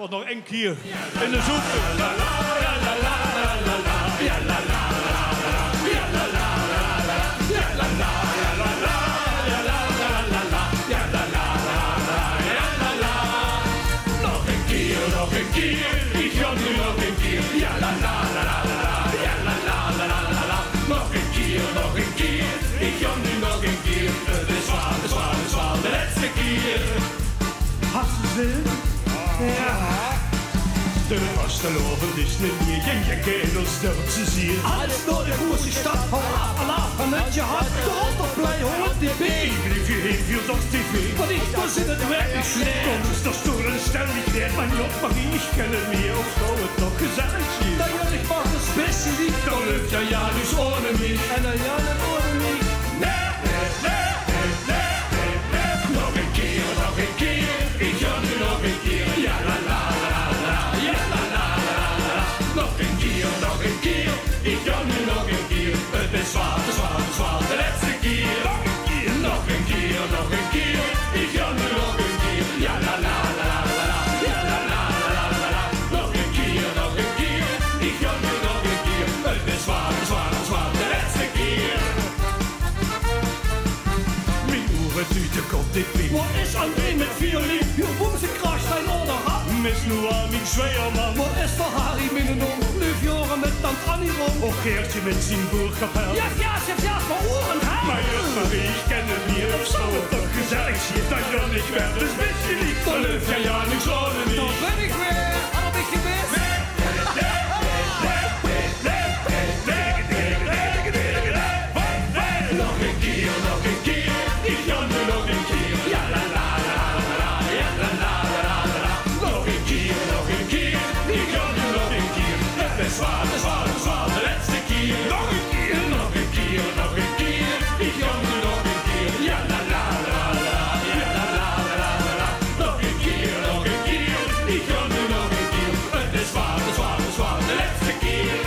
we nog een keer in de zoektoel. La la la la la la la. Ja la la la la. Ja la la la la. Ja la la la la. Ja la la la la. Ja la la la la. Ja la la. Nog een keer, nog een keer. Ik ga nu nog een keer. Ja la la la la la. Ja la la la la la. Nog een keer, nog een keer. Ik ga nu nog een keer. Het is waar, het is waar, het is waar. De laatste keer. Hast du zin? Ja. De vastelaovend is niet meer. Je kent ons Duitse ziel. Alles door de große Stadt. Alaaf van het je hart. De Autoblij hoort die been. Ik lief je heel veel als tv. Want ich muss in het wirklich schlecht. Komm, ist das Storen, stell dich nicht. Mein Gott, Marie, ich kenne mir auf Frau und noch gesellig hier. Da ja, ich mach das beste Lied. Da läuft ja ja nicht ohne mich. En dan ja niet ohne mich. Nee, nee, nee, nee, nee, nee, nee. Nog een keer, nog een keer. Ik ga nu nog een keer. Ja, la, la, la, la. Ja, la, la, la, la. Nog een keer, nog een keer. Ik ga nu nog een keer. Het is zwaar, het is zwaar, het is zwaar. De laatste keer. Nog een keer, nog een keer, nog een keer. Ik ga nu nog een keer. Ja, la, la, la, la, la. Ja, la, la, la, la, la. Nog een keer, nog een keer. Ik ga nu nog een keer. Het is zwaar, het is zwaar, het is zwaar. De laatste keer. Mijn oren tüte komt dit weer. Wat is aan die met violin? Je boemse kras zijn onder had. Mis nu aan mijn zweerman. Wat is voor Harry minnen nu vjoren met tante Annie rond. Och Geertje met zijn boerkapel. Ja, maar oren hè. Maar juf Marie, ik ken het niet. Of zo het toch gezellig zit. Dat je niet weg, dus wist je niet. Dan leuf jij ja niks aan niet. Dan ben ik weer. Al een beetje mis. Nog een keer, nog een keer. Ik ga nu nog een keer. Ja la la la la. Ja la la la la. Nog een keer, nog een keer. Ik ga nu nog een keer. Het is zwaar, het is zwaar, het is zwaar. De laatste keer. Nog een keer, nog een keer, nog een keer. Ik ga nu nog een keer. Ja la la la la. Ja la la la la. Nog een keer, nog een keer. Ik ga nu nog een keer. Het is zwaar, het is zwaar, het is zwaar. De laatste keer.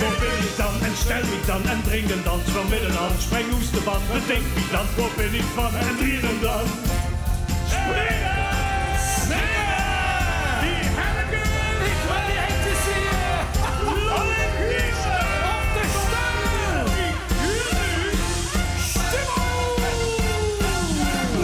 Waar ben ik dan en stel ik dan en drink een dans van midden aan. Spring hoest de band, bedenk wie dan, waar ben ik van en drieren dan. Springen! Springen! Die helken! Ik wil die eentje zien. Alle kiezen! Op de stemmen.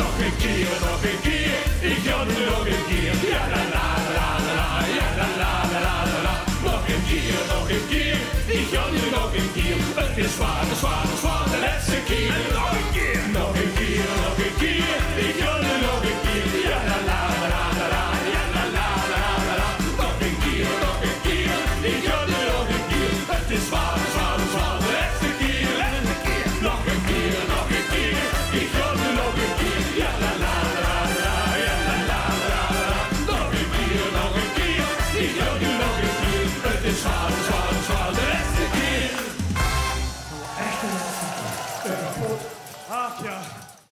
Nog een keer, nog een keer. Ik ga nu nog een keer. Ja la la la la. Ja la la la la. Nog een keer, nog een keer. Ik ga nu nog een keer. Het is zwaar, het is zwaar, het is zwaar. De laatste keer. En nog een keer. Nog een keer, nog een keer. Ik ga nu nog een keer. Ja la la la la. Ja la la la la. Nog een keer, nog een keer. Ik ga nu nog een keer. Het is zwaar, het is zwaar, het is zwaar. De laatste keer. Nog een keer, nog een keer. Ik ga nu nog een keer. Ja la la la la. Ja la la la la. Nog een keer, nog een keer. Ik ga nu nog een keer. Het is zwaar.